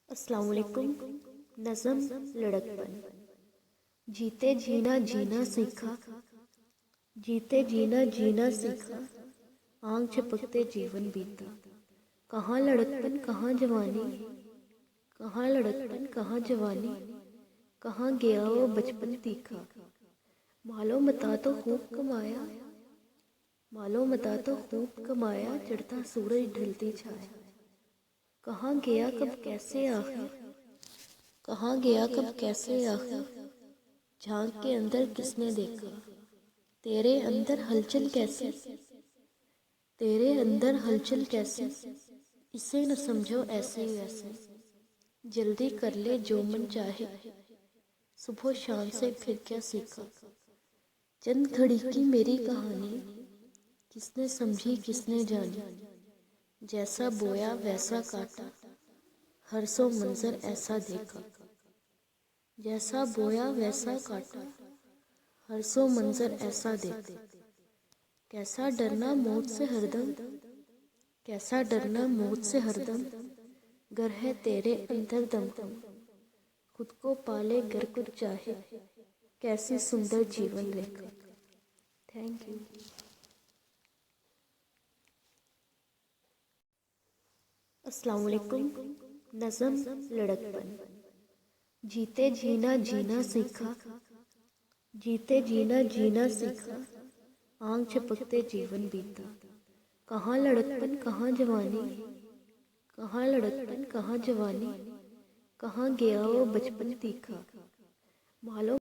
अस्सलाम वालेकुम। नज़म लड़कपन। जीते जीना जीना सीखा, जीते जीना जीना सीखा, आंख झपकते जीवन बीता। कहाँ लड़कपन कहाँ जवानी, कहाँ लड़कपन कहाँ जवानी, कहाँ गया वो बचपन तीखा। मालो मता तो खूब कमाया, मालो मता तो खूब कमाया, चढ़ता सूरज ढलती छाया। कहाँ गया कब कैसे आखिर, कहाँ गया कब कैसे आखिर, झांक के अंदर किसने देखा। तेरे अंदर हलचल कैसी, तेरे अंदर हलचल कैसी, इसे न समझो ऐसे वैसे। जल्दी कर ले जो मन चाहे, सुबह शाम से फिर क्या सीखा। चंद घड़ी की मेरी कहानी, किसने समझी किसने जानी। जैसा बोया वैसा काटा, हर सो मंजर ऐसा देखा। जैसा बोया वैसा काटा, हर सो मंजर ऐसा देखा। कैसा डरना मौत से हरदम, कैसा डरना मौत से हरदम, गर है तेरे अंदर दमदम। खुद को पाले गर कुछ चाहे, कैसी सुंदर जीवन रेखा। Thank you. अस्सलाम वालेकुम। नज़म लड़कपन। जीते जीना जीना सीखा, जीते जीना जीना सीखा, आंख झपकते जीवन बीता। कहाँ लड़कपन कहाँ जवानी, कहाँ लड़कपन कहाँ जवानी, कहाँ गया वो बचपन तीखा। मालो